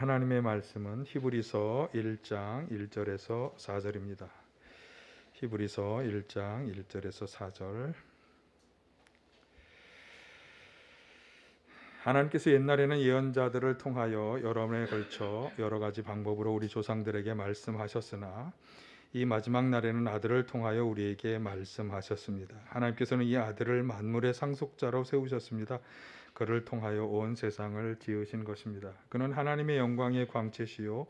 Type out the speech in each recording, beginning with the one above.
하나님의 말씀은 히브리서 1장 1절에서 4절입니다. 히브리서 1장 1절에서 4절. 하나님께서 옛날에는 예언자들을 통하여 여러 번에 걸쳐 여러 가지 방법으로 우리 조상들에게 말씀하셨으나 이 마지막 날에는 아들을 통하여 우리에게 말씀하셨습니다. 하나님께서는 이 아들을 만물의 상속자로 세우셨습니다. 그를 통하여 온 세상을 지으신 것입니다. 그는 하나님의 영광의 광채시요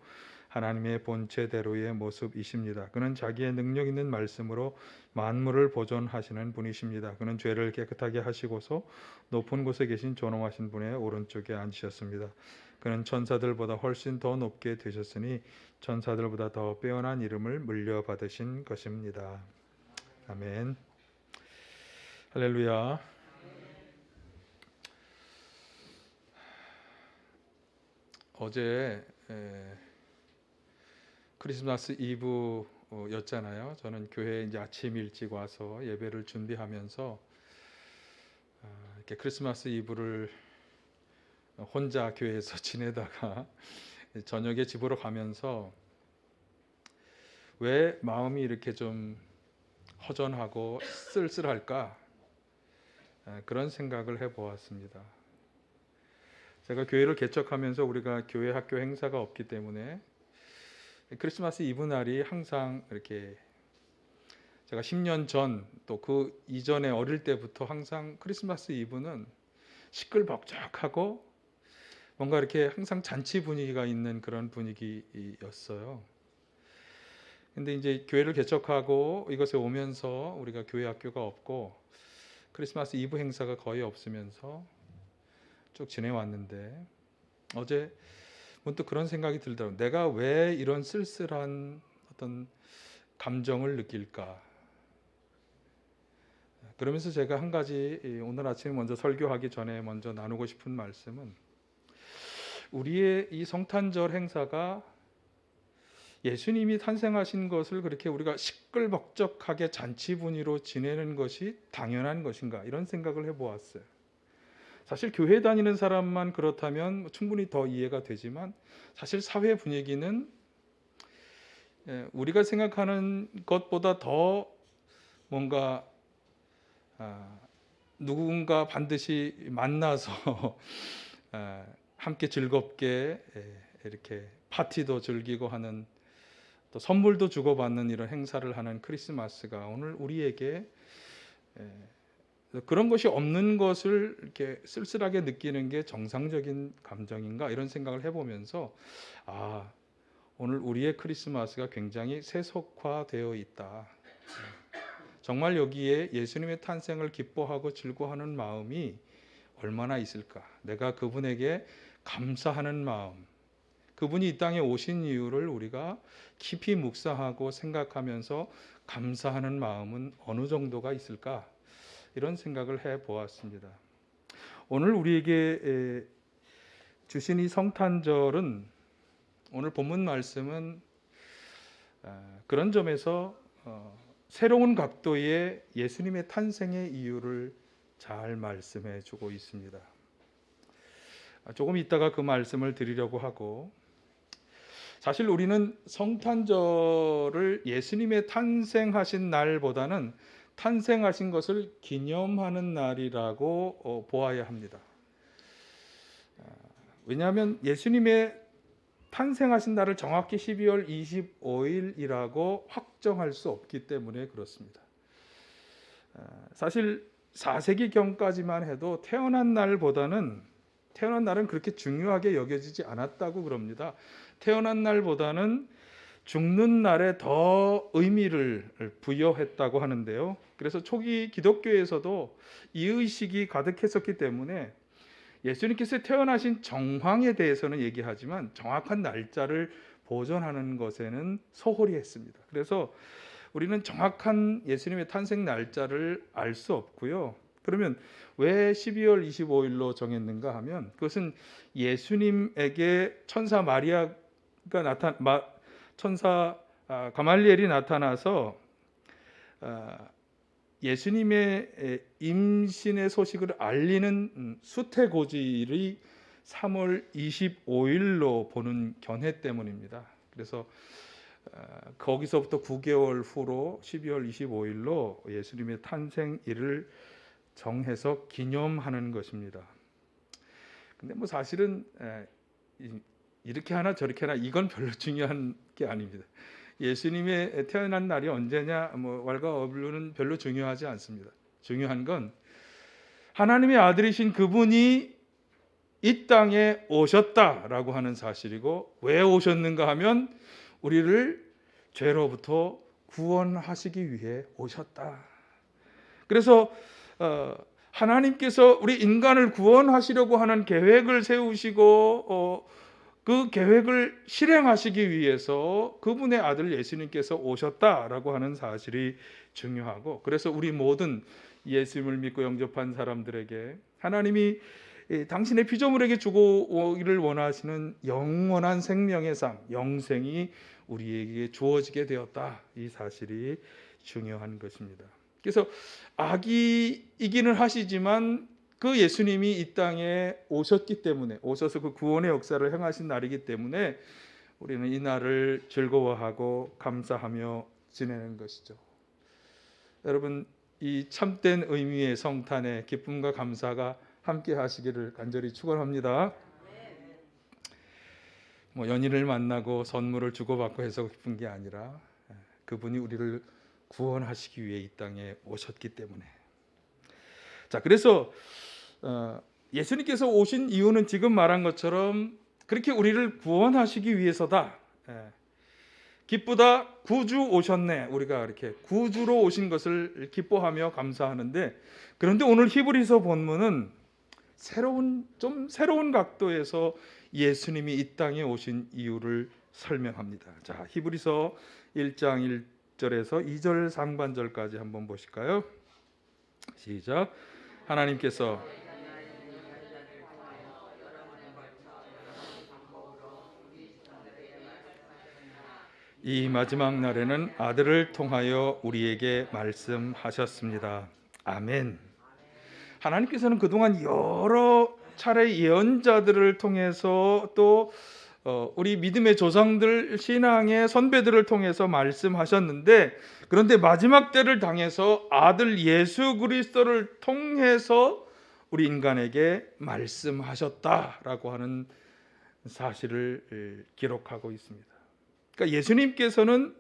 하나님의 본체대로의 모습이십니다. 그는 자기의 능력 있는 말씀으로 만물을 보존하시는 분이십니다. 그는 죄를 깨끗하게 하시고서 높은 곳에 계신 존엄하신 분의 오른쪽에 앉으셨습니다. 그는 천사들보다 훨씬 더 높게 되셨으니 천사들보다 더 빼어난 이름을 물려받으신 것입니다. 아멘. 할렐루야. 어제 크리스마스 이브였잖아요. 저는 교회에 이제 아침 일찍 와서 예배를 준비하면서 이렇게 크리스마스 이브를 혼자 교회에서 지내다가 저녁에 집으로 가면서 왜 마음이 이렇게 좀 허전하고 쓸쓸할까? 그런 생각을 해보았습니다. 제가 교회를 개척하면서 우리가 교회 학교 행사가 없기 때문에 크리스마스 이브 날이 항상 이렇게 제가 10년 전 또 그 이전에 어릴 때부터 항상 크리스마스 이브는 시끌벅적하고 뭔가 이렇게 항상 잔치 분위기가 있는 그런 분위기였어요. 근데 이제 교회를 개척하고 이것에 오면서 우리가 교회 학교가 없고 크리스마스 이브 행사가 거의 없으면서 쭉 지내왔는데 어제 문득 그런 생각이 들더라고요. 내가 왜 이런 쓸쓸한 어떤 감정을 느낄까? 그러면서 제가 한 가지 오늘 아침에 먼저 설교하기 전에 먼저 나누고 싶은 말씀은 우리의 이 성탄절 행사가 예수님이 탄생하신 것을 그렇게 우리가 시끌벅적하게 잔치 분위기로 지내는 것이 당연한 것인가? 이런 생각을 해보았어요. 사실 교회 다니는 사람만 그렇다면 충분히 더 이해가 되지만 사실 사회 분위기는 우리가 생각하는 것보다 더 뭔가 누군가 반드시 만나서 함께 즐겁게 이렇게 파티도 즐기고 하는 또 선물도 주고받는 이런 행사를 하는 크리스마스가 오늘 우리에게 그런 것이 없는 것을 이렇게 쓸쓸하게 느끼는 게 정상적인 감정인가 이런 생각을 해보면서 오늘 우리의 크리스마스가 굉장히 세속화되어 있다. 정말 여기에 예수님의 탄생을 기뻐하고 즐거워하는 마음이 얼마나 있을까? 내가 그분에게 감사하는 마음, 그분이 이 땅에 오신 이유를 우리가 깊이 묵상하고 생각하면서 감사하는 마음은 어느 정도가 있을까? 이런 생각을 해보았습니다. 오늘 우리에게 주신 이 성탄절은 오늘 본문 말씀은 그런 점에서 새로운 각도의 예수님의 탄생의 이유를 잘 말씀해 주고 있습니다. 조금 이따가 그 말씀을 드리려고 하고 사실 우리는 성탄절을 예수님의 탄생하신 날보다는 탄생하신 것을 기념하는 날이라고 보아야 합니다. 왜냐하면 예수님의 탄생하신 날을 정확히 12월 25일이라고 확정할 수 없기 때문에 그렇습니다. 사실 4세기경까지만 해도 태어난 날은 그렇게 중요하게 여겨지지 않았다고 그럽니다. 태어난 날보다는 죽는 날에 더 의미를 부여했다고 하는데요. 그래서 초기 기독교에서도 이 의식이 가득했었기 때문에 예수님께서 태어나신 정황에 대해서는 얘기하지만 정확한 날짜를 보존하는 것에는 소홀히 했습니다. 그래서 우리는 정확한 예수님의 탄생 날짜를 알 수 없고요. 그러면 왜 12월 25일로 정했는가 하면 그것은 예수님에게 천사 가말리엘이 나타나서 예수님의 임신의 소식을 알리는 수태고지를 3월 25일로 보는 견해 때문입니다. 그래서 거기서부터 9개월 후로 12월 25일로 예수님의 탄생일을 정해서 기념하는 것입니다. 근데 뭐 사실은 이렇게 하나 저렇게 하나 이건 별로 중요한 게 아닙니다. 예수님의 태어난 날이 언제냐 뭐 왈가왈부는 별로 중요하지 않습니다. 중요한 건 하나님의 아들이신 그분이 이 땅에 오셨다라고 하는 사실이고, 왜 오셨는가 하면 우리를 죄로부터 구원하시기 위해 오셨다. 그래서 하나님께서 우리 인간을 구원하시려고 하는 계획을 세우시고 그 계획을 실행하시기 위해서 그분의 아들 예수님께서 오셨다라고 하는 사실이 중요하고, 그래서 우리 모든 예수님을 믿고 영접한 사람들에게 하나님이 당신의 피조물에게 주고 오기를 원하시는 영원한 생명의 삶, 영생이 우리에게 주어지게 되었다. 이 사실이 중요한 것입니다. 그래서 아기이기는 하시지만 그 예수님이 이 땅에 오셨기 때문에, 오셔서 그 구원의 역사를 행하신 날이기 때문에 우리는 이 날을 즐거워하고 감사하며 지내는 것이죠. 여러분, 이 참된 의미의 성탄에 기쁨과 감사가 함께 하시기를 간절히 축원합니다. 뭐 연인을 만나고 선물을 주고받고 해서 기쁜 게 아니라 그분이 우리를 구원하시기 위해 이 땅에 오셨기 때문에. 자, 그래서 예수님께서 오신 이유는 지금 말한 것처럼 그렇게 우리를 구원하시기 위해서다. 기쁘다, 구주 오셨네. 우리가 이렇게 구주로 오신 것을 기뻐하며 감사하는데, 그런데 오늘 히브리서 본문은 좀 새로운 각도에서 예수님이 이 땅에 오신 이유를 설명합니다. 자, 히브리서 1장 1절에서 2절 상반절까지 한번 보실까요? 시작. 하나님께서 이 마지막 날에는 아들을 통하여 우리에게 말씀하셨습니다. 아멘. 하나님께서는 그동안 여러 차례 예언자들을 통해서 또 우리 믿음의 조상들, 신앙의 선배들을 통해서 말씀하셨는데, 그런데 마지막 때를 당해서 아들 예수 그리스도를 통해서 우리 인간에게 말씀하셨다라고 하는 사실을 기록하고 있습니다. 그러니까 예수님께서는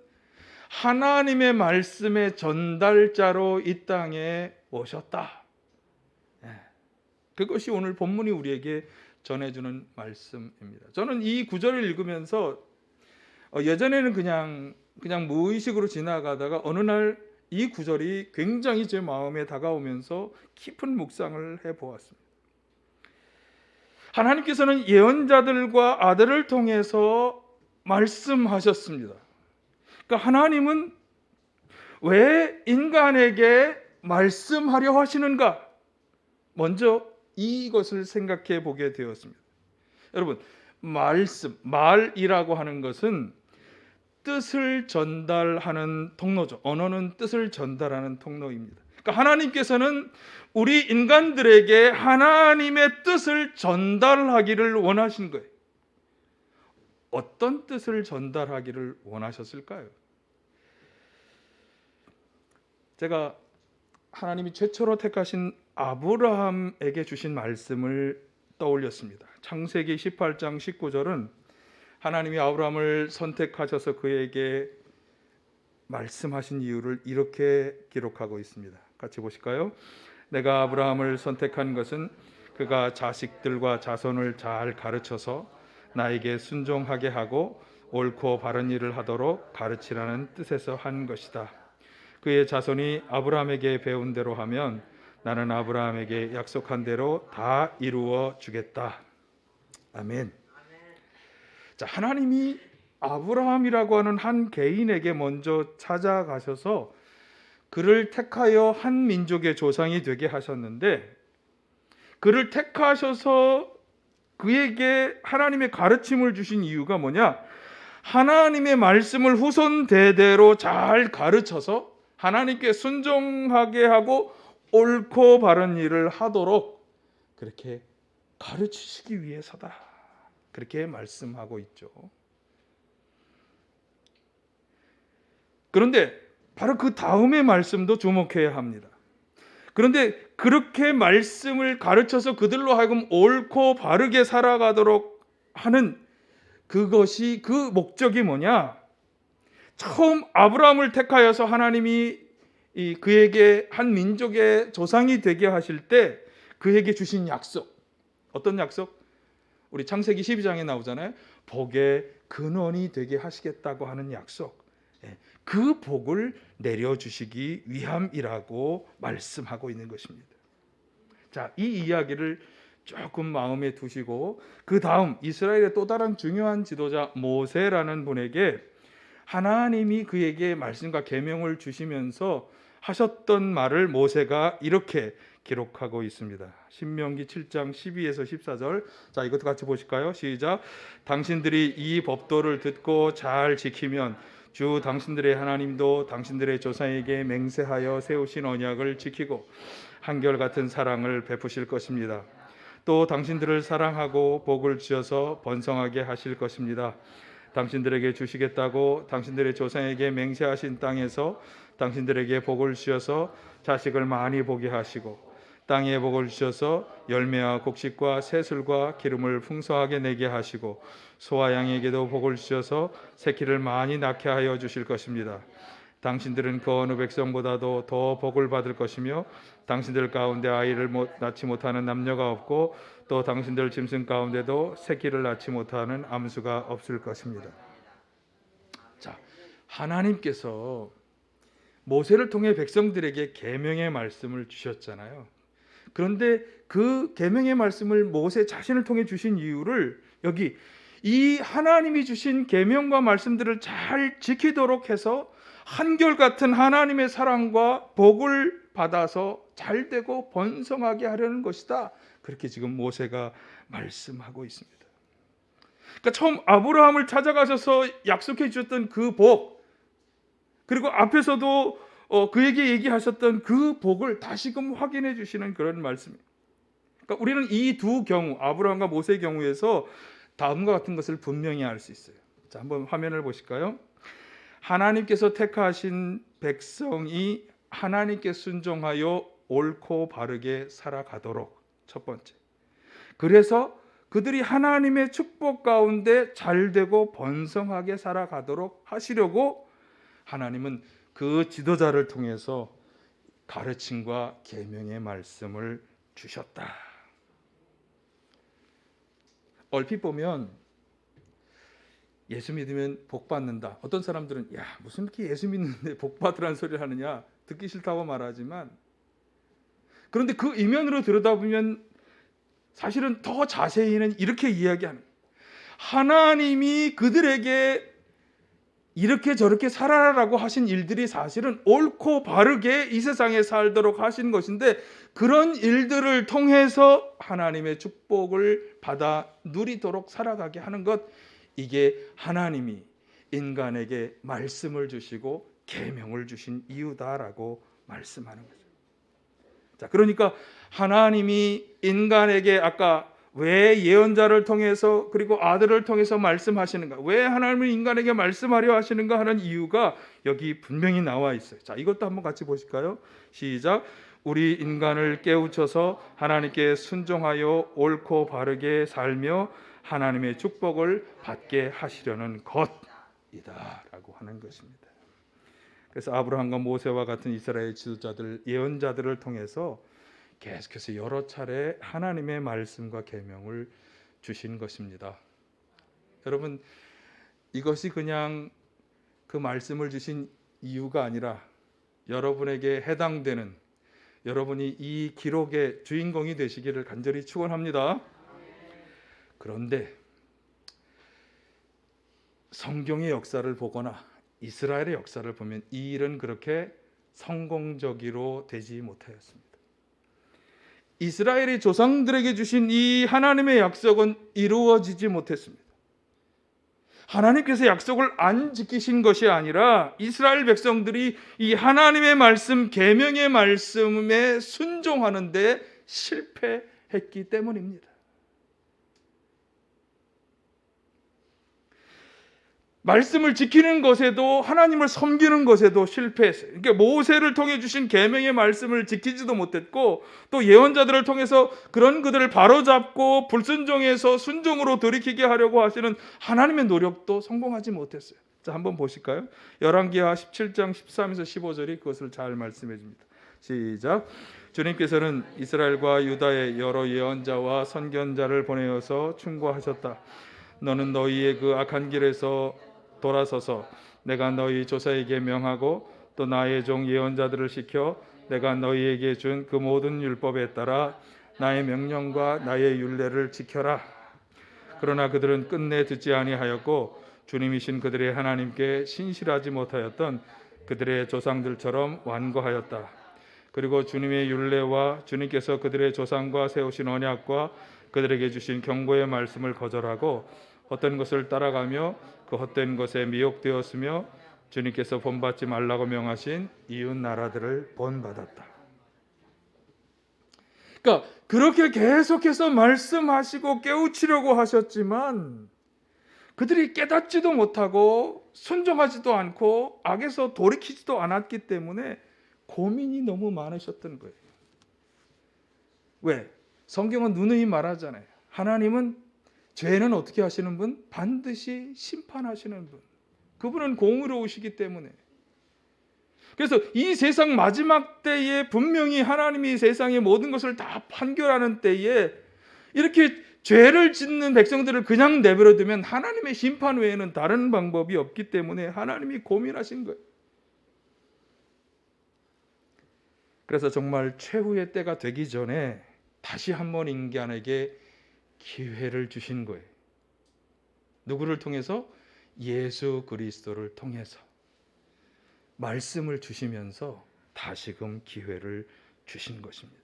하나님의 말씀의 전달자로 이 땅에 오셨다. 그것이 오늘 본문이 우리에게 전해주는 말씀입니다. 저는 이 구절을 읽으면서 예전에는 그냥 무의식으로 지나가다가 어느 날 이 구절이 굉장히 제 마음에 다가오면서 깊은 묵상을 해보았습니다. 하나님께서는 예언자들과 아들을 통해서 말씀하셨습니다. 그러니까 하나님은 왜 인간에게 말씀하려 하시는가? 먼저 이것을 생각해 보게 되었습니다. 여러분, 말이라고 하는 것은 뜻을 전달하는 통로죠. 언어는 뜻을 전달하는 통로입니다. 그러니까 하나님께서는 우리 인간들에게 하나님의 뜻을 전달하기를 원하신 거예요. 어떤 뜻을 전달하기를 원하셨을까요? 제가 하나님이 최초로 택하신 아브라함에게 주신 말씀을 떠올렸습니다. 창세기 18장 19절은 하나님이 아브라함을 선택하셔서 그에게 말씀하신 이유를 이렇게 기록하고 있습니다. 같이 보실까요? 내가 아브라함을 선택한 것은 그가 자식들과 자손을 잘 가르쳐서 나에게 순종하게 하고 옳고 바른 일을 하도록 가르치라는 뜻에서 한 것이다. 그의 자손이 아브라함에게 배운 대로 하면 나는 아브라함에게 약속한 대로 다 이루어 주겠다. 아멘. 자, 하나님이 아브라함이라고 하는 한 개인에게 먼저 찾아가셔서 그를 택하여 한 민족의 조상이 되게 하셨는데, 그를 택하셔서 그에게 하나님의 가르침을 주신 이유가 뭐냐? 하나님의 말씀을 후손 대대로 잘 가르쳐서 하나님께 순종하게 하고 옳고 바른 일을 하도록 그렇게 가르치시기 위해서다. 그렇게 말씀하고 있죠. 그런데 바로 그 다음의 말씀도 주목해야 합니다. 그런데 그렇게 말씀을 가르쳐서 그들로 하여금 옳고 바르게 살아가도록 하는 그것이, 그 목적이 뭐냐? 처음 아브라함을 택하여서 하나님이 그에게 한 민족의 조상이 되게 하실 때 그에게 주신 약속. 어떤 약속? 우리 창세기 12장에 나오잖아요. 복의 근원이 되게 하시겠다고 하는 약속. 그 복을 내려주시기 위함이라고 말씀하고 있는 것입니다. 자, 이 이야기를 조금 마음에 두시고 그 다음 이스라엘의 또 다른 중요한 지도자 모세라는 분에게 하나님이 그에게 말씀과 계명을 주시면서 하셨던 말을 모세가 이렇게 기록하고 있습니다. 신명기 7장 12에서 14절. 자, 이것도 같이 보실까요? 시작. 당신들이 이 법도를 듣고 잘 지키면 주 당신들의 하나님도 당신들의 조상에게 맹세하여 세우신 언약을 지키고 한결같은 사랑을 베푸실 것입니다. 또 당신들을 사랑하고 복을 주셔서 번성하게 하실 것입니다. 당신들에게 주시겠다고 당신들의 조상에게 맹세하신 땅에서 당신들에게 복을 주셔서 자식을 많이 보게 하시고 땅에 복을 주셔서 열매와 곡식과 새술과 기름을 풍성하게 내게 하시고 소와 양에게도 복을 주셔서 새끼를 많이 낳게 하여 주실 것입니다. 당신들은 그 어느 백성보다도 더 복을 받을 것이며 당신들 가운데 아이를 낳지 못하는 남녀가 없고 또 당신들 짐승 가운데도 새끼를 낳지 못하는 암수가 없을 것입니다. 자, 하나님께서 모세를 통해 백성들에게 계명의 말씀을 주셨잖아요. 그런데 그 계명의 말씀을 모세 자신을 통해 주신 이유를 여기 이 하나님이 주신 계명과 말씀들을 잘 지키도록 해서 한결같은 하나님의 사랑과 복을 받아서 잘되고 번성하게 하려는 것이다. 그렇게 지금 모세가 말씀하고 있습니다. 그러니까 처음 아브라함을 찾아가셔서 약속해 주셨던 그 복, 그리고 앞에서도 그에게 얘기하셨던 그 복을 다시금 확인해 주시는 그런 말씀입니다. 그러니까 우리는 이 두 경우, 아브라함과 모세의 경우에서 다음과 같은 것을 분명히 알 수 있어요. 자, 한번 화면을 보실까요? 하나님께서 택하신 백성이 하나님께 순종하여 옳고 바르게 살아가도록, 첫 번째. 그래서 그들이 하나님의 축복 가운데 잘되고 번성하게 살아가도록 하시려고 하나님은 그 지도자를 통해서 가르침과 계명의 말씀을 주셨다. 얼핏 보면 예수 믿으면 복 받는다. 어떤 사람들은 야, 무슨 이렇게 예수 믿는데 복 받으라는 소리를 하느냐, 듣기 싫다고 말하지만, 그런데 그 이면으로 들여다보면 사실은 더 자세히는 이렇게 이야기하는 거예요. 하나님이 그들에게 이렇게 저렇게 살아라라고 하신 일들이 사실은 옳고 바르게 이 세상에 살도록 하신 것인데, 그런 일들을 통해서 하나님의 축복을 받아 누리도록 살아가게 하는 것, 이게 하나님이 인간에게 말씀을 주시고 계명을 주신 이유다라고 말씀하는 거죠. 자, 그러니까 하나님이 인간에게 아까 왜 예언자를 통해서 그리고 아들을 통해서 말씀하시는가, 왜 하나님은 인간에게 말씀하려 하시는가 하는 이유가 여기 분명히 나와 있어요. 자, 이것도 한번 같이 보실까요? 시작. 우리 인간을 깨우쳐서 하나님께 순종하여 옳고 바르게 살며 하나님의 축복을 받게 하시려는 것이다 라고 하는 것입니다. 그래서 아브라함과 모세와 같은 이스라엘 지도자들, 예언자들을 통해서 계속해서 여러 차례 하나님의 말씀과 계명을 주신 것입니다. 여러분, 이것이 그냥 그 말씀을 주신 이유가 아니라 여러분에게 해당되는, 여러분이 이 기록의 주인공이 되시기를 간절히 축원합니다. 그런데 성경의 역사를 보거나 이스라엘의 역사를 보면 이 일은 그렇게 성공적으로 되지 못하였습니다. 이스라엘의 조상들에게 주신 이 하나님의 약속은 이루어지지 못했습니다. 하나님께서 약속을 안 지키신 것이 아니라 이스라엘 백성들이 이 하나님의 말씀, 계명의 말씀에 순종하는 데 실패했기 때문입니다. 말씀을 지키는 것에도 하나님을 섬기는 것에도 실패했어요. 그러니까 모세를 통해 주신 계명의 말씀을 지키지도 못했고 또 예언자들을 통해서 그런 그들을 바로잡고 불순종에서 순종으로 돌이키게 하려고 하시는 하나님의 노력도 성공하지 못했어요. 자, 한번 보실까요? 열왕기하 17장 13에서 15절이 그것을 잘 말씀해 줍니다. 시작. 주님께서는 이스라엘과 유다의 여러 예언자와 선견자를 보내어서 충고하셨다. 너는 너희의 그 악한 길에서 돌아서서 내가 너희 조사에게 명하고 또 나의 종 예언자들을 시켜 내가 너희에게 준 그 모든 율법에 따라 나의 명령과 나의 율례를 지켜라. 그러나 그들은 끝내 듣지 아니하였고 주님이신 그들의 하나님께 신실하지 못하였던 그들의 조상들처럼 완고하였다. 그리고 주님의 율례와 주님께서 그들의 조상과 세우신 언약과 그들에게 주신 경고의 말씀을 거절하고 헛된 것을 따라가며 그 헛된 것에 미혹되었으며 주님께서 본받지 말라고 명하신 이웃 나라들을 본받았다. 그러니까 그렇게 계속해서 말씀하시고 깨우치려고 하셨지만 그들이 깨닫지도 못하고 순종하지도 않고 악에서 돌이키지도 않았기 때문에 고민이 너무 많으셨던 거예요. 왜? 성경은 누누이 말하잖아요. 하나님은 죄는 어떻게 하시는 분? 반드시 심판하시는 분. 그분은 공의로우시기 때문에. 그래서 이 세상 마지막 때에 분명히 하나님이 세상의 모든 것을 다 판결하는 때에 이렇게 죄를 짓는 백성들을 그냥 내버려 두면 하나님의 심판 외에는 다른 방법이 없기 때문에 하나님이 고민하신 거예요. 그래서 정말 최후의 때가 되기 전에 다시 한번 인간에게 기회를 주신 거예요. 누구를 통해서? 예수 그리스도를 통해서 말씀을 주시면서 다시금 기회를 주신 것입니다.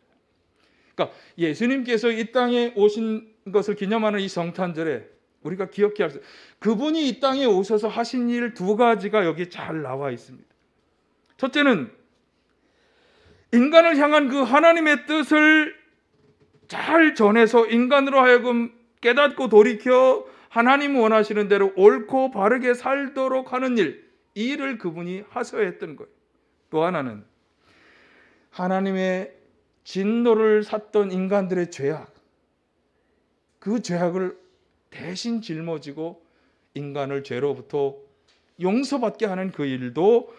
그러니까 예수님께서 이 땅에 오신 것을 기념하는 이 성탄절에 우리가 기억해야 할 그분이 이 땅에 오셔서 하신 일 두 가지가 여기 잘 나와 있습니다. 첫째는 인간을 향한 그 하나님의 뜻을 잘 전해서 인간으로 하여금 깨닫고 돌이켜 하나님 원하시는 대로 옳고 바르게 살도록 하는 일, 이 일을 그분이 하셔야 했던 거예요. 또 하나는 하나님의 진노를 샀던 인간들의 죄악, 그 죄악을 대신 짊어지고 인간을 죄로부터 용서받게 하는 그 일도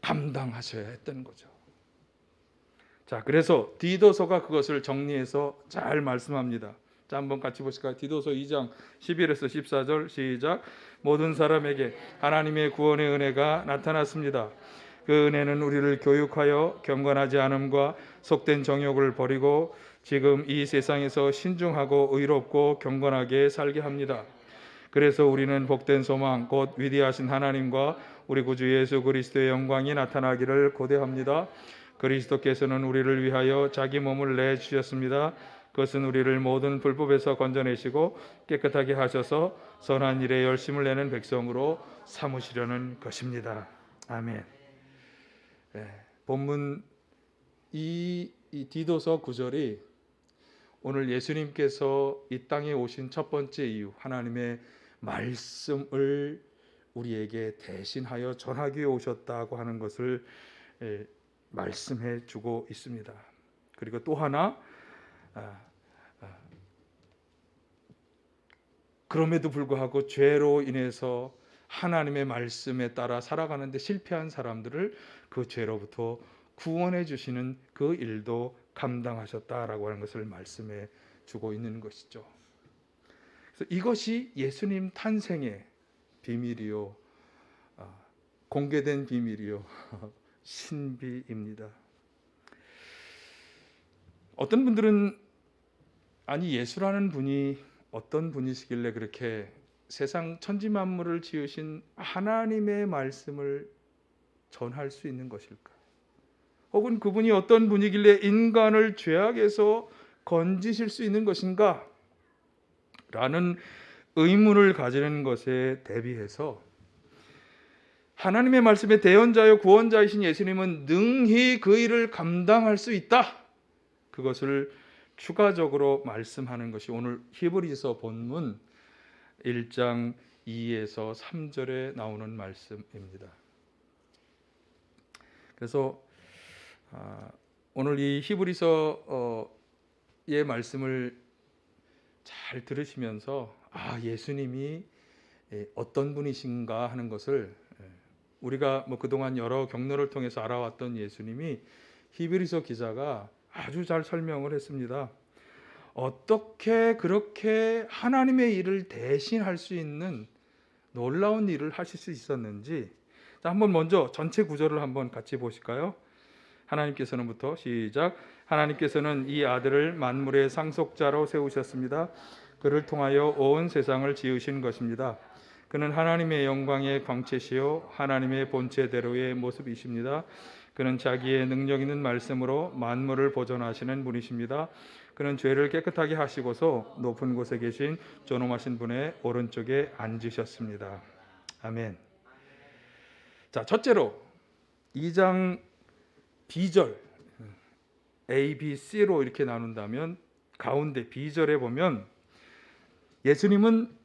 감당하셔야 했던 거죠. 자, 그래서 디도서가 그것을 정리해서 잘 말씀합니다. 자, 한번 같이 보실까요? 디도서 2장 11에서 14절 시작. 모든 사람에게 하나님의 구원의 은혜가 나타났습니다. 그 은혜는 우리를 교육하여 경건하지 않음과 속된 정욕을 버리고 지금 이 세상에서 신중하고 의롭고 경건하게 살게 합니다. 그래서 우리는 복된 소망 곧 위대하신 하나님과 우리 구주 예수 그리스도의 영광이 나타나기를 고대합니다. 그리스도께서는 우리를 위하여 자기 몸을 내주셨습니다. 그것은 우리를 모든 불법에서 건져내시고 깨끗하게 하셔서 선한 일에 열심을 내는 백성으로 삼으시려는 것입니다. 아멘. 본문 이 디도서 9절이 오늘 예수님께서 이 땅에 오신 첫 번째 이유, 하나님의 말씀을 우리에게 대신하여 전하기 위해 오셨다고 하는 것을 말씀해 주고 있습니다. 그리고 또 하나, 그럼에도 불구하고 죄로 인해서 하나님의 말씀에 따라 살아가는데 실패한 사람들을 그 죄로부터 구원해 주시는 그 일도 감당하셨다라고 하는 것을 말씀해 주고 있는 것이죠. 그래서 이것이 예수님 탄생의 비밀이요, 공개된 비밀이요, 신비입니다. 어떤 분들은 아니 예수라는 분이 어떤 분이시길래 그렇게 세상 천지만물을 지으신 하나님의 말씀을 전할 수 있는 것일까? 혹은 그분이 어떤 분이길래 인간을 죄악에서 건지실 수 있는 것인가? 라는 의문을 가지는 것에 대비해서 하나님의 말씀의 대언자요 구원자이신 예수님은 능히 그 일을 감당할 수 있다. 그것을 추가적으로 말씀하는 것이 오늘 히브리서 본문 1장 2에서 3절에 나오는 말씀입니다. 그래서 오늘 이 히브리서의 말씀을 잘 들으시면서 예수님이 어떤 분이신가 하는 것을 우리가 그동안 여러 경로를 통해서 알아왔던 예수님이 히브리서 기자가 아주 잘 설명을 했습니다. 어떻게 그렇게 하나님의 일을 대신할 수 있는 놀라운 일을 하실 수 있었는지, 자, 한번 먼저 전체 구절을 한번 같이 보실까요? 하나님께서는부터 시작. 하나님께서는 이 아들을 만물의 상속자로 세우셨습니다. 그를 통하여 온 세상을 지으신 것입니다. 그는 하나님의 영광의 광채시요 하나님의 본체대로의 모습이십니다. 그는 자기의 능력 있는 말씀으로 만물을 보존하시는 분이십니다. 그는 죄를 깨끗하게 하시고서 높은 곳에 계신 존엄하신 분의 오른쪽에 앉으셨습니다. 아멘. 자, 첫째로 2장 B절 A, B, C로 이렇게 나눈다면 가운데 B절에 보면 예수님은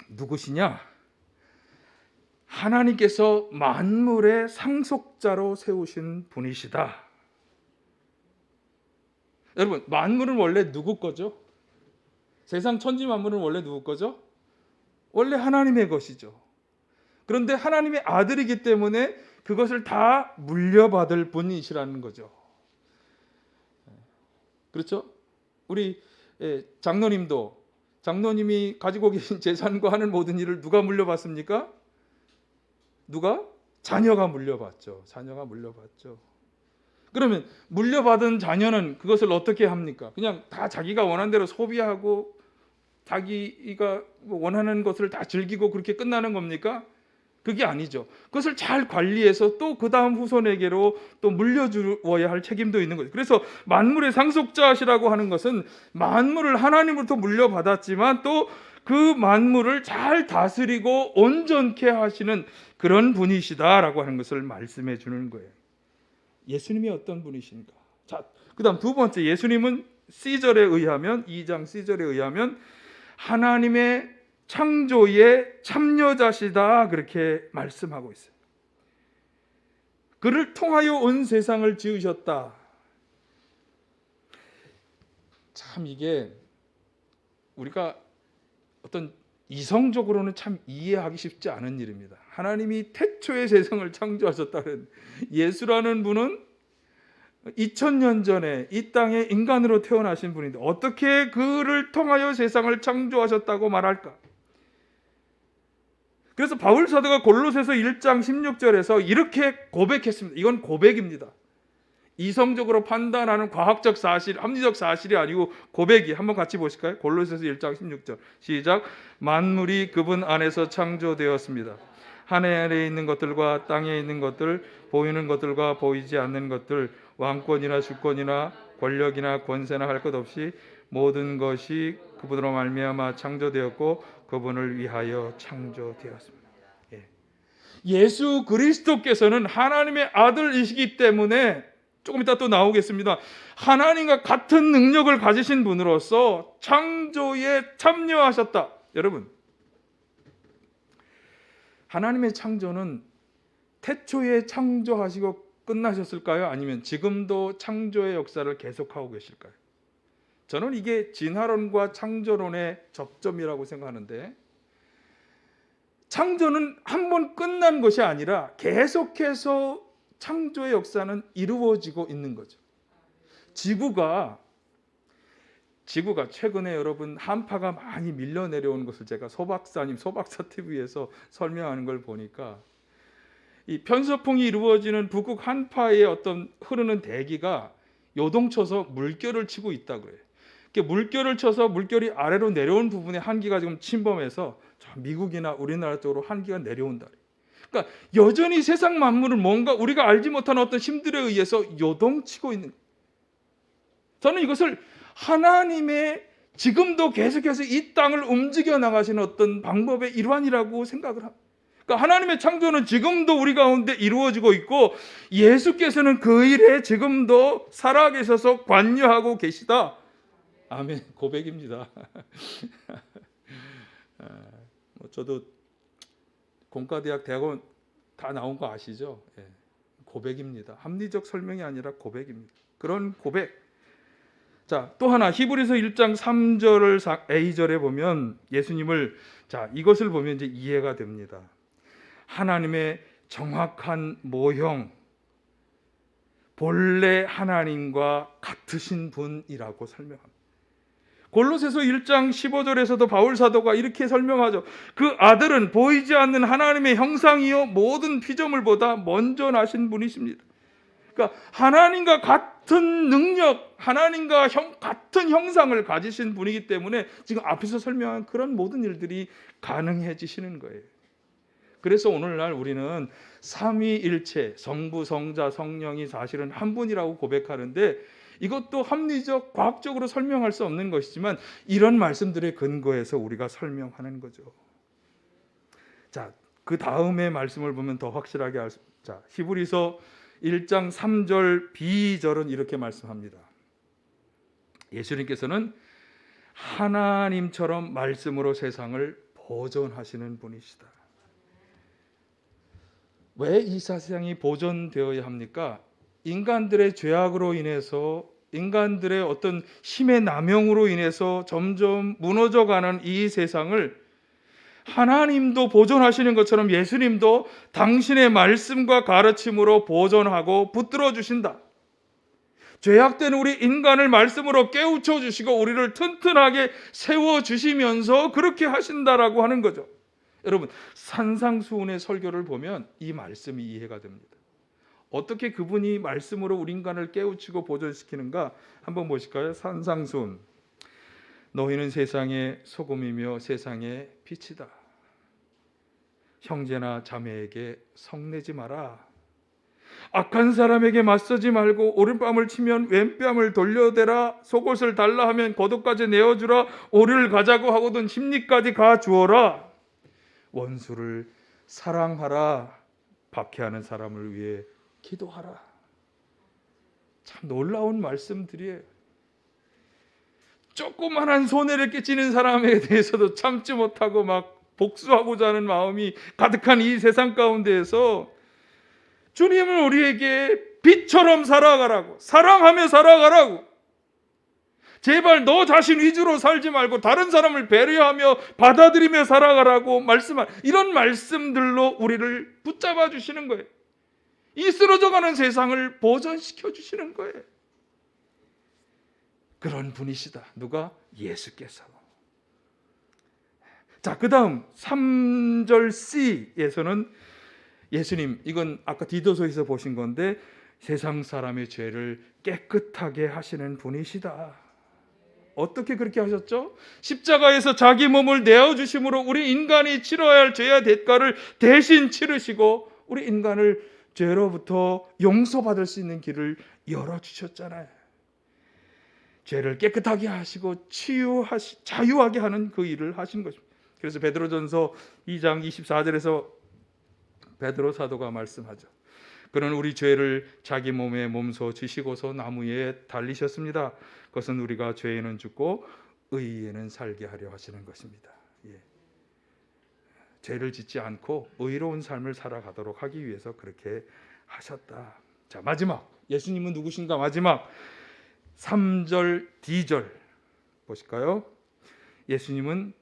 누구시냐? 하나님께서 만물의 상속자로 세우신 분이시다. 여러분, 만물은 원래 누구 거죠? 세상 천지 만물은 원래 누구 거죠? 원래 하나님의 것이죠. 그런데 하나님의 아들이기 때문에 그것을 다 물려받을 분이시라는 거죠. 그렇죠? 우리 장로님이 가지고 계신 재산과 하는 모든 일을 누가 물려받습니까? 누가? 자녀가 물려받죠. 자녀가 물려받죠. 그러면 물려받은 자녀는 그것을 어떻게 합니까? 그냥 다 자기가 원하는 대로 소비하고 자기가 원하는 것을 다 즐기고 그렇게 끝나는 겁니까? 그게 아니죠. 그것을 잘 관리해서 또 그 다음 후손에게로 또 물려주어야 할 책임도 있는 거죠. 그래서 만물의 상속자시라고 하는 것은 만물을 하나님으로부터 물려받았지만 또 그 만물을 잘 다스리고 온전케 하시는 그런 분이시다라고 하는 것을 말씀해 주는 거예요. 예수님이 어떤 분이신가? 자, 그다음 두 번째, 예수님은 C절에 의하면 2장 C절에 의하면 하나님의 창조의 참여자시다, 그렇게 말씀하고 있어요. 그를 통하여 온 세상을 지으셨다. 참 이게 우리가 어떤 이성적으로는 참 이해하기 쉽지 않은 일입니다. 하나님이 태초의 세상을 창조하셨다는, 예수라는 분은 2000년 전에 이 땅에 인간으로 태어나신 분인데 어떻게 그를 통하여 세상을 창조하셨다고 말할까? 그래서 바울 사도가 골로새서 1장 16절에서 이렇게 고백했습니다. 이건 고백입니다. 이성적으로 판단하는 과학적 사실, 합리적 사실이 아니고 고백이. 한번 같이 보실까요? 골로새서 1장 16절 시작. 만물이 그분 안에서 창조되었습니다. 하늘에 있는 것들과 땅에 있는 것들, 보이는 것들과 보이지 않는 것들, 왕권이나 주권이나 권력이나 권세나 할 것 없이 모든 것이 그분으로 말미암아 창조되었고 그분을 위하여 창조되었습니다. 예수 그리스도께서는 하나님의 아들이시기 때문에 조금 이따 또 나오겠습니다. 하나님과 같은 능력을 가지신 분으로서 창조에 참여하셨다. 여러분, 하나님의 창조는 태초에 창조하시고 끝나셨을까요? 아니면 지금도 창조의 역사를 계속하고 계실까요? 저는 이게 진화론과 창조론의 접점이라고 생각하는데, 창조는 한 번 끝난 것이 아니라 계속해서 창조의 역사는 이루어지고 있는 거죠. 지구가 최근에 여러분 한파가 많이 밀려 내려오는 것을 제가 소박사 TV에서 설명하는 걸 보니까 이 편서풍이 이루어지는 북극 한파의 어떤 흐르는 대기가 요동쳐서 물결을 치고 있다 그래요. 물결을 쳐서 물결이 아래로 내려온 부분에 한기가 지금 침범해서 미국이나 우리나라 쪽으로 한기가 내려온다. 그러니까 여전히 세상 만물은 뭔가 우리가 알지 못하는 어떤 힘들에 의해서 요동치고 있는. 저는 이것을 하나님의 지금도 계속해서 이 땅을 움직여 나가시는 어떤 방법의 일환이라고 생각을 합니다. 그러니까 하나님의 창조는 지금도 우리 가운데 이루어지고 있고 예수께서는 그 일에 지금도 살아계셔서 관여하고 계시다. 아멘. 고백입니다. 저도 공과대학 대학원 다 나온 거 아시죠? 예. 고백입니다. 합리적 설명이 아니라 고백입니다. 그런 고백. 자, 또 하나 히브리서 1장 3절을 A절에 보면 예수님을 자, 이것을 보면 이제 이해가 됩니다. 하나님의 정확한 모형, 본래 하나님과 같으신 분이라고 설명합니다. 골로새서 1장 15절에서도 바울 사도가 이렇게 설명하죠. 그 아들은 보이지 않는 하나님의 형상이요 모든 피조물보다 먼저 나신 분이십니다. 그러니까 하나님과 같은 능력, 하나님과 같은 형상을 가지신 분이기 때문에 지금 앞에서 설명한 그런 모든 일들이 가능해지시는 거예요. 그래서 오늘날 우리는 삼위일체, 성부, 성자, 성령이 사실은 한 분이라고 고백하는데 이것도 합리적, 과학적으로 설명할 수 없는 것이지만 이런 말씀들의 근거에서 우리가 설명하는 거죠. 자, 그 다음의 말씀을 보면 더 확실하게 알 수. 자, 히브리서 1장 3절 B절은 이렇게 말씀합니다. 예수님께서는 하나님처럼 말씀으로 세상을 보존하시는 분이시다. 왜 이 세상이 보존되어야 합니까? 인간들의 죄악으로 인해서, 인간들의 어떤 힘의 남용으로 인해서 점점 무너져가는 이 세상을 하나님도 보존하시는 것처럼 예수님도 당신의 말씀과 가르침으로 보존하고 붙들어 주신다. 죄악된 우리 인간을 말씀으로 깨우쳐 주시고 우리를 튼튼하게 세워 주시면서 그렇게 하신다라고 하는 거죠. 여러분, 산상수훈의 설교를 보면 이 말씀이 이해가 됩니다. 어떻게 그분이 말씀으로 우리 인간을 깨우치고 보존시키는가 한번 보실까요? 산상수훈. 너희는 세상의 소금이며 세상의 빛이다. 형제나 자매에게 성내지 마라. 악한 사람에게 맞서지 말고 오른뺨을 치면 왼뺨을 돌려대라. 속옷을 달라 하면 겉옷까지 내어주라. 오리를 가자고 하거든 심리까지 가주어라. 원수를 사랑하라. 박해하는 사람을 위해 기도하라. 참 놀라운 말씀들이에요. 조그만한 손해를 끼치는 사람에 대해서도 참지 못하고 막 복수하고자 하는 마음이 가득한 이 세상 가운데에서 주님은 우리에게 빛처럼 살아가라고, 사랑하며 살아가라고, 제발 너 자신 위주로 살지 말고 다른 사람을 배려하며 받아들이며 살아가라고 말씀한 이런 말씀들로 우리를 붙잡아 주시는 거예요. 이 쓰러져가는 세상을 보존시켜 주시는 거예요. 그런 분이시다. 누가? 예수께서. 자, 그 다음 3절 C에서는 예수님, 이건 아까 디도서에서 보신 건데 세상 사람의 죄를 깨끗하게 하시는 분이시다. 어떻게 그렇게 하셨죠? 십자가에서 자기 몸을 내어주심으로 우리 인간이 치러야 할 죄의 대가를 대신 치르시고 우리 인간을 죄로부터 용서받을 수 있는 길을 열어주셨잖아요. 죄를 깨끗하게 하시고 자유하게 하는 그 일을 하신 것입니다. 그래서 베드로전서 2장 24절에서 베드로 사도가 말씀하죠. 그는 우리 죄를 자기 몸에 몸소 지시고서 나무에 달리셨습니다. 그것은 우리가 죄에는 죽고 의에는 살게 하려 하시는 것입니다. 예. 죄를 짓지 않고 의로운 삶을 살아가도록 하기 위해서 그렇게 하셨다. 자, 마지막 예수님은 누구신가? 마지막 3절 D절 보실까요? 예수님은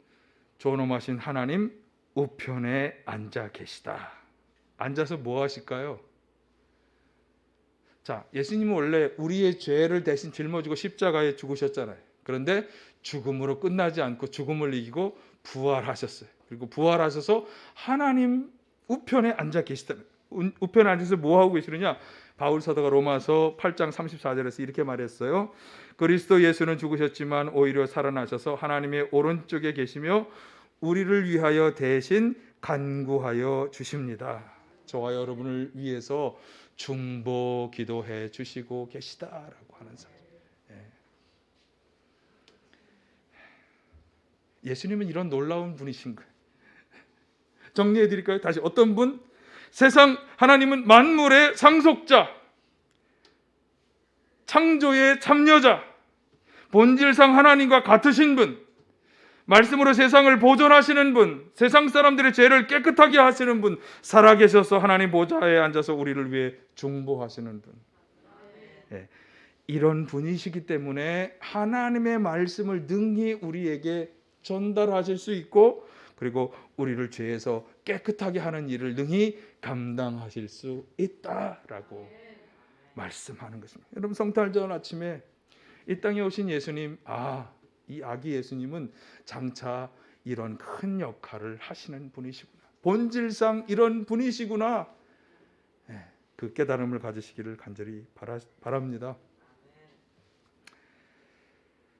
존엄하신 하나님 우편에 앉아 계시다. 앉아서 뭐 하실까요? 자, 예수님은 원래 우리의 죄를 대신 짊어지고 십자가에 죽으셨잖아요. 그런데 죽음으로 끝나지 않고 죽음을 이기고 부활하셨어요. 그리고 부활하셔서 하나님 우편에 앉아 계시다. 우편에 앉아서 뭐 하고 계시느냐? 바울 사도가 로마서 8장 34절에서 이렇게 말했어요. 그리스도 예수는 죽으셨지만 오히려 살아나셔서 하나님의 오른쪽에 계시며 우리를 위하여 대신 간구하여 주십니다. 저와 여러분을 위해서 중보 기도해 주시고 계시다라고 하는 사실. 예수님은 이런 놀라운 분이신 거예요. 정리해 드릴까요? 다시 어떤 분? 세상 하나님은 만물의 상속자, 창조의 참여자, 본질상 하나님과 같으신 분, 말씀으로 세상을 보존하시는 분, 세상 사람들의 죄를 깨끗하게 하시는 분, 살아계셔서 하나님 보좌에 앉아서 우리를 위해 중보하시는 분. 예, 이런 분이시기 때문에 하나님의 말씀을 능히 우리에게 전달하실 수 있고, 그리고 우리를 죄에서 깨끗하게 하는 일을 능히 감당하실 수 있다라고 말씀하는 것입니다. 여러분, 성탄절 전 아침에 이 땅에 오신 예수님, 이 아기 예수님은 장차 이런 큰 역할을 하시는 분이시구나, 본질상 이런 분이시구나, 그 깨달음을 가지시기를 간절히 바랍니다.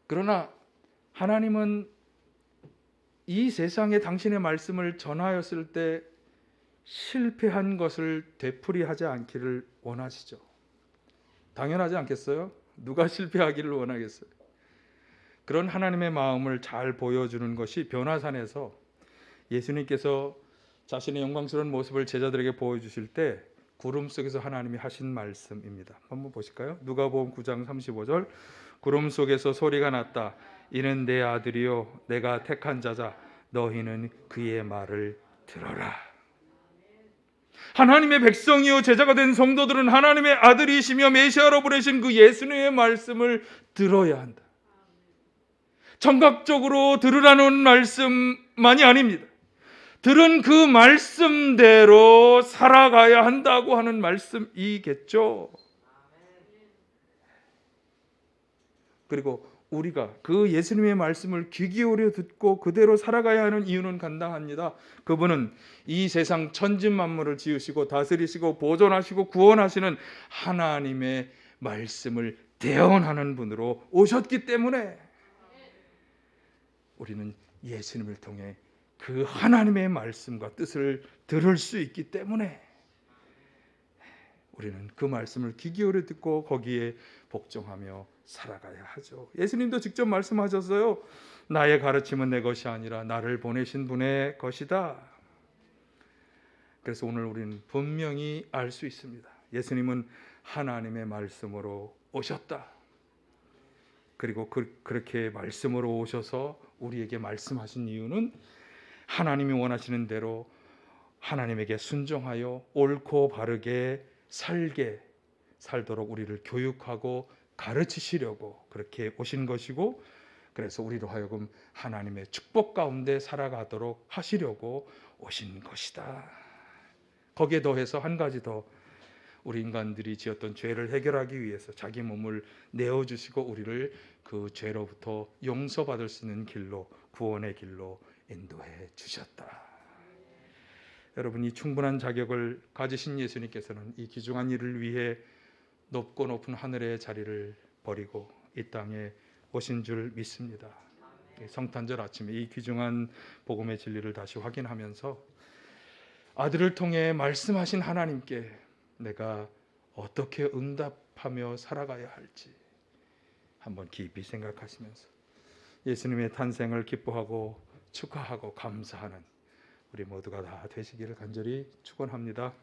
그러나 하나님은 이 세상에 당신의 말씀을 전하였을 때 실패한 것을 되풀이하지 않기를 원하시죠. 당연하지 않겠어요? 누가 실패하기를 원하겠어요? 그런 하나님의 마음을 잘 보여주는 것이 변화산에서 예수님께서 자신의 영광스러운 모습을 제자들에게 보여주실 때 구름 속에서 하나님이 하신 말씀입니다. 한번 보실까요? 누가복음 9장 35절, 구름 속에서 소리가 났다. 이는 내 아들이요 내가 택한 자자, 너희는 그의 말을 들어라. 하나님의 백성이요 제자가 된 성도들은 하나님의 아들이시며 메시아로 부르신 그 예수님의 말씀을 들어야 한다. 청각적으로 들으라는 말씀만이 아닙니다. 들은 그 말씀대로 살아가야 한다고 하는 말씀이겠죠. 그리고 우리가 그 예수님의 말씀을 귀 기울여 듣고 그대로 살아가야 하는 이유는 간단합니다. 그분은 이 세상 천진 만물을 지으시고 다스리시고 보존하시고 구원하시는 하나님의 말씀을 대언하는 분으로 오셨기 때문에 우리는 예수님을 통해 그 하나님의 말씀과 뜻을 들을 수 있기 때문에 우리는 그 말씀을 귀 기울여 듣고 거기에 복종하며 살아가야 하죠. 예수님도 직접 말씀하셨어요. 나의 가르침은 내 것이 아니라 나를 보내신 분의 것이다. 그래서 오늘 우리는 분명히 알 수 있습니다. 예수님은 하나님의 말씀으로 오셨다. 그리고 그렇게 말씀으로 오셔서 우리에게 말씀하신 이유는 하나님이 원하시는 대로 하나님에게 순종하여 옳고 바르게 살도록 우리를 교육하고 가르치시려고 그렇게 오신 것이고, 그래서 우리로 하여금 하나님의 축복 가운데 살아가도록 하시려고 오신 것이다. 거기에 더해서 한 가지 더, 우리 인간들이 지었던 죄를 해결하기 위해서 자기 몸을 내어주시고 우리를 그 죄로부터 용서받을 수 있는 길로, 구원의 길로 인도해 주셨다. 여러분, 이 충분한 자격을 가지신 예수님께서는 이 귀중한 일을 위해 높고 높은 하늘의 자리를 버리고 이 땅에 오신 줄 믿습니다. 성탄절 아침에 이 귀중한 복음의 진리를 다시 확인하면서 아들을 통해 말씀하신 하나님께 내가 어떻게 응답하며 살아가야 할지 한번 깊이 생각하시면서 예수님의 탄생을 기뻐하고 축하하고 감사하는 우리 모두가 다 되시기를 간절히 축원합니다.